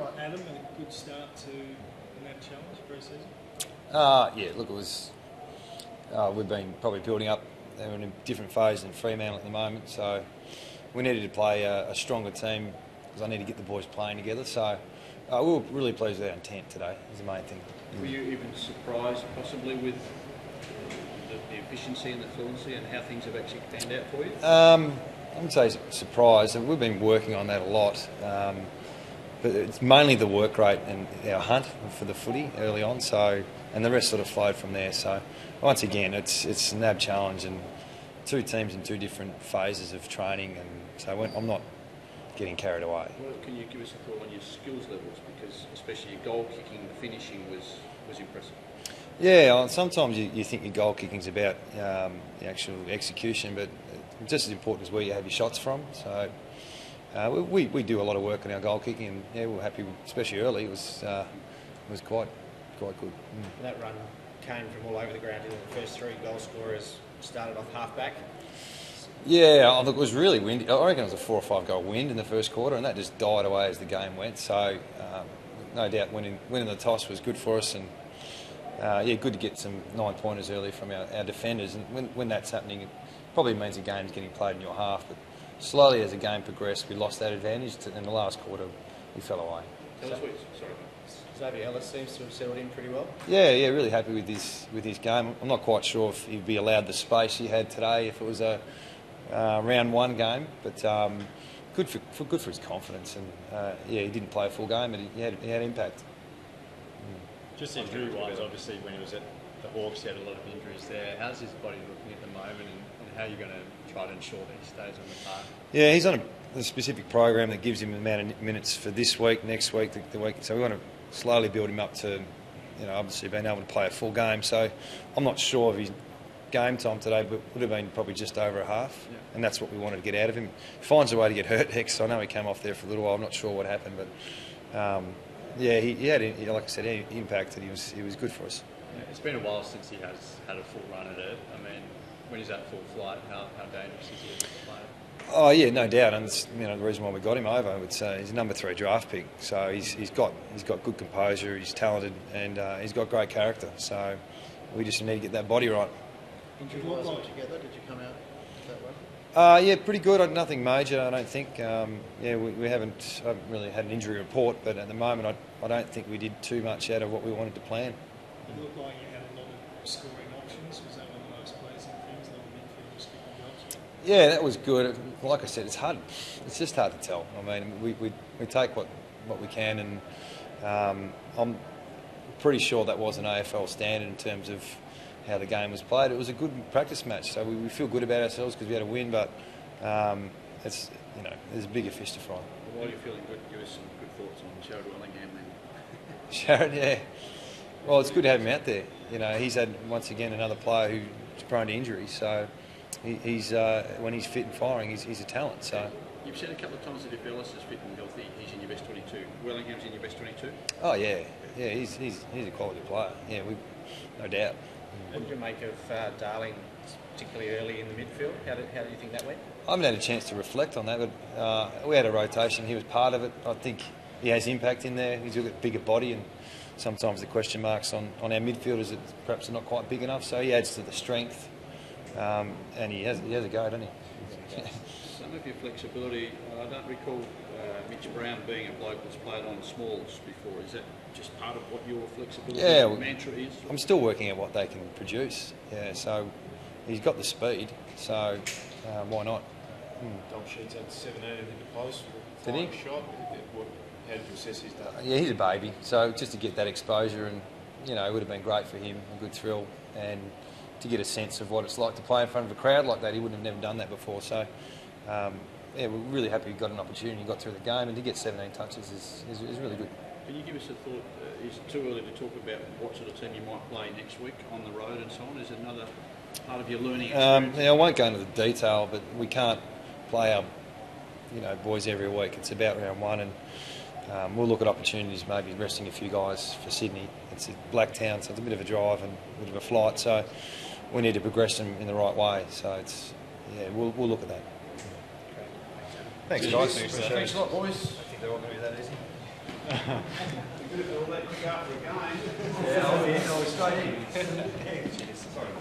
right, Adam, and a good start to the NAB Challenge pre-season? Yeah, look, it was. We've been probably building up. They're in a different phase than Fremantle at the moment, so we needed to play a stronger team because I need to get the boys playing together. So we were really pleased with our intent today. Is the main thing. Were you even surprised possibly with the efficiency and the fluency and how things have actually panned out for you? I wouldn't say surprised. We've been working on that a lot. But it's mainly the work rate and our hunt for the footy early on, and the rest sort of flowed from there. So once again, it's a NAB challenge and two teams in two different phases of training, and so I'm not getting carried away. Well, can you give us a thought on your skills levels, because especially your goal kicking, the finishing was impressive. Yeah, sometimes you think your goal kicking's about the actual execution, but just as important as where you have your shots from. So. We do a lot of work on our goal kicking, and yeah, we're happy, especially early. It was quite good. That run came from all over the ground. The first three goal scorers started off half back. Yeah, it was really windy. I reckon it was a 4 or 5 goal wind in the first quarter, and that just died away as the game went. So no doubt winning the toss was good for us, and good to get some 9-pointers early from our defenders. And when that's happening, it probably means the game's getting played in your half. But slowly, as the game progressed, we lost that advantage. In the last quarter, we fell away. Xavier Ellis seems to have settled in pretty well. Yeah, really happy with his game. I'm not quite sure if he'd be allowed the space he had today if it was a round one game, but good for his confidence. And he didn't play a full game, but he had impact. Just injury-wise, obviously, when he was at the Hawks, he had a lot of injuries there. How's his body looking at the moment, and how are you going to try to ensure that he stays on the park? Yeah, he's on a specific program that gives him the amount of minutes for this week, next week, the week. So we want to slowly build him up to, obviously being able to play a full game. So I'm not sure of his game time today, but would have been probably just over a half, and that's what we wanted to get out of him. He finds a way to get hurt, Hex. I know he came off there for a little while. I'm not sure what happened, but he had, like I said, he impacted. He was good for us. Yeah, it's been a while since he has had a full run at it. I mean, when he's at full flight, how dangerous is he as a player? Oh yeah, no doubt, and it's, the reason why we got him over, I would say, he's a number 3 draft pick. So he's got good composure, he's talented, and he's got great character. So we just need to get that body right. Injury-wise altogether, did you come out that way? Yeah, pretty good. Nothing major, I don't think. We haven't really had an injury report, but at the moment, I don't think we did too much out of what we wanted to plan. It looked like you had a lot of scoring options. Was that one of the most pleasing things, the midfield just kicking jobs? Yeah, that was good. Like I said, it's hard. It's just hard to tell. I mean, we take what we can, and I'm pretty sure that was an AFL standard in terms of how the game was played. It was a good practice match, so we feel good about ourselves because we had a win. But there's a bigger fish to fry. While you're feeling good, give us some good thoughts on Sharrod Wellingham then. Sharrod, yeah. Well, it's good to have him out there. He's had once again another player who's prone to injury, so he's when he's fit and firing, he's a talent. So you've said a couple of times that if Ellis is fit and healthy, he's in your best 22. Wellingham's in your best 22. Oh yeah, he's a quality player. Yeah, no doubt. What did you make of Darling, particularly early in the midfield? How do you think that went? I haven't had a chance to reflect on that, but we had a rotation. He was part of it. I think he has impact in there. He's got a bigger body, and sometimes the question marks on our midfielders that perhaps are not quite big enough. So he adds to the strength, and he has a go, doesn't he? Some of your flexibility, I don't recall Mitch Brown being a bloke that's played on smalls before. Is that just part of what your flexibility mantra is? I'm still working out what they can produce. Yeah, so he's got the speed, so why not? Dom Sheets had 17 in the post. Did he? Shot. How did you assess his day? Yeah, he's a baby, so just to get that exposure, and it would have been great for him, a good thrill, and to get a sense of what it's like to play in front of a crowd like that. He wouldn't have never done that before, so we're really happy he got an opportunity, got through the game, and to get 17 touches is really good. Can you give us a thought? Is it too early to talk about what sort of team you might play next week on the road and so on? Is it another part of your learning experience? I won't go into the detail, but we can't play our boys every week. It's about round one, and we'll look at opportunities, maybe resting a few guys for Sydney. It's a Blacktown, so it's a bit of a drive and a bit of a flight, so we need to progress them in the right way. So we'll look at that. Thanks, guys. Thanks a lot, boys. I think they're all going to be that easy. Good if they'll let you go for a game. Yeah, I'll be straight in. Sorry.